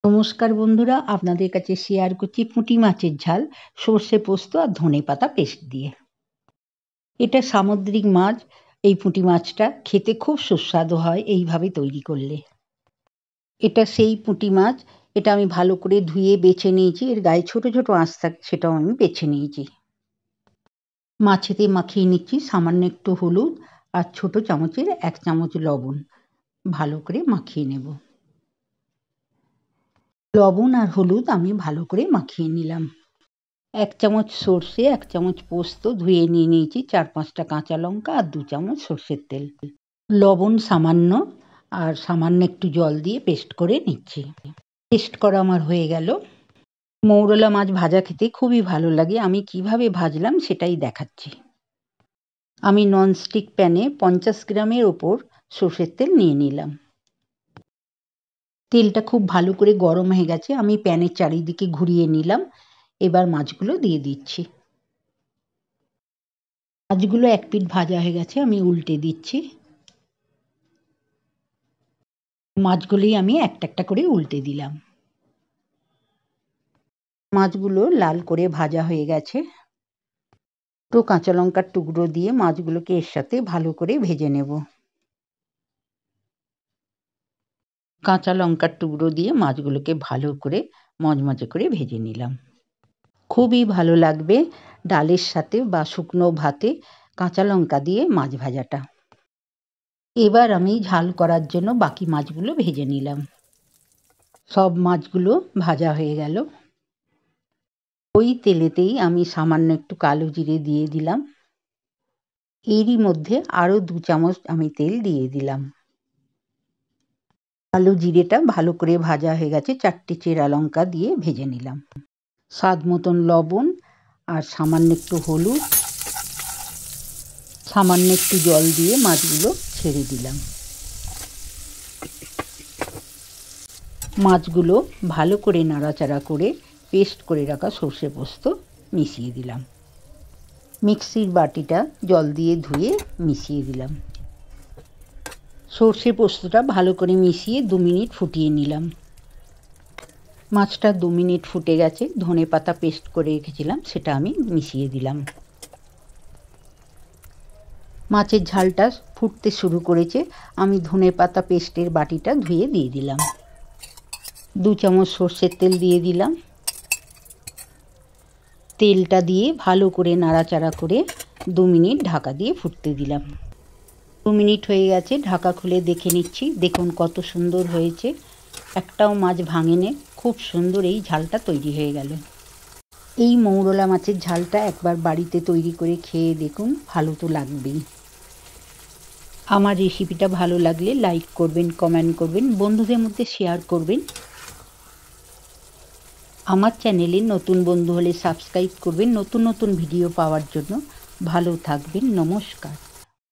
নমস্কার বন্ধুরা, আপনাদের কাছে শেয়ার করছি পুঁটি মাছের ঝাল সর্ষে পোস্ত আর ধনেপাতা পেস্ট দিয়ে। এটা সামুদ্রিক মাছ। এই পুঁটি মাছটা খেতে খুব সুস্বাদু হয় এইভাবে তৈরি করলে। এটা সেই পুঁটি মাছ। এটা আমি ভালো করে ধুয়ে বেছে নিয়েছি। এর গায়ে ছোট ছোট আঁশ থাকে, সেটাও আমি বেছে নিয়েছি। মাছেতে মাখিয়ে নিচ্ছি সামান্য একটু হলুদ আর ছোট চামচের 1 চামচ লবণ। ভালো করে মাখিয়ে নেব। লবণ আর হলুদ আমি ভালো করে মাখিয়ে নিলাম। 1 চামচ সর্ষে, 1 চামচ পোস্ত ধুয়ে নিয়ে নিয়েছি, 4-5টা কাঁচা লঙ্কা আর 2 চামচ সর্ষের তেল। লবণ সামান্য আর সামান্য একটু জল দিয়ে পেস্ট করে নিচ্ছি। পেস্ট করা আমার হয়ে গেল। মৌরলা মাছ ভাজা খেতে খুবই ভালো লাগে। আমি কিভাবে ভাজলাম সেটাই দেখাচ্ছি। আমি ননস্টিক প্যানে 50 গ্রামের ওপর সর্ষের তেল নিয়ে নিলাম। তেলটা খুব ভালো করে গরম হয়ে গেছে। আমি প্যানের চারিদিকে ঘুরিয়ে নিলাম। এবার মাছগুলো দিয়ে দিচ্ছি। মাছগুলো এক পিঠ ভাজা হয়ে গেছে, আমি উল্টে দিচ্ছি। মাছগুলি আমি একটা একটা করে উল্টে দিলাম। মাছগুলো লাল করে ভাজা হয়ে গেছে। তো কাঁচা লঙ্কার টুকরো দিয়ে মাছগুলোকে এর সাথে ভালো করে ভেজে নেব। কাঁচা লঙ্কার টুকরো দিয়ে মাছগুলোকে ভালো করে মচমচে করে ভেজে নিলাম। খুবই ভালো লাগবে ডালের সাথে বা শুকনো ভাতে কাঁচা লঙ্কা দিয়ে মাছ ভাজাটা। এবার আমি ঝাল করার জন্য বাকি মাছগুলো ভেজে নিলাম। সব মাছগুলো ভাজা হয়ে গেল। ওই তেলেতেই আমি সামান্য একটু কালো জিরে দিয়ে দিলাম। এরই মধ্যে আরও 2 চামচ আমি তেল দিয়ে দিলাম। কালো জিরেটা ভালো করে ভাজা হয়ে গেছে। 4টে চেরা লঙ্কা দিয়ে ভেজে নিলাম। স্বাদ মতন লবণ আর সামান্য একটু হলুদ, সামান্য একটু জল দিয়ে মাছগুলো ছেড়ে দিলাম। মাছগুলো ভালো করে নাড়াচাড়া করে পেস্ট করে রাখা সর্ষে পোস্ত মিশিয়ে দিলাম। মিক্সির বাটিটা জল দিয়ে ধুয়ে মিশিয়ে দিলাম। সর্ষে পোস্তটা ভালো করে মিশিয়ে 2 মিনিট ফুটিয়ে নিলাম। মাছটা 2 মিনিট ফুটে গেছে। ধনেপাতা পেস্ট করে রেখেছিলাম, সেটা আমি মিশিয়ে দিলাম। মাছের ঝালটা ফুটতে শুরু করেছে। আমি ধনেপাতা পেস্টের বাটিটা ধুয়ে দিয়ে দিলাম। 2 চামচ সর্ষের তেল দিয়ে দিলাম। তেলটা দিয়ে ভালো করে নাড়াচাড়া করে 2 মিনিট ঢাকা দিয়ে ফুটতে দিলাম। 2 মিনিট হয়ে গেছে, ঢাকা খুলে দেখে নিচ্ছি। দেখুন কত সুন্দর হয়েছে, একটাও মাছ ভাঙেনি। খুব সুন্দর এই ঝালটা তৈরি হয়ে গেল। এই মৌরলা মাছের ঝালটা একবার বাড়িতে তৈরি করে খেয়ে দেখুন, ভালো তো লাগবেই। আমার রেসিপিটা ভালো লাগলে লাইক করবেন, কমেন্ট করবেন, বন্ধুদের মধ্যে শেয়ার করবেন। আমার চ্যানেলে নতুন বন্ধু হলে সাবস্ক্রাইব করবেন নতুন নতুন ভিডিও পাওয়ার জন্য। ভালো থাকবেন। নমস্কার।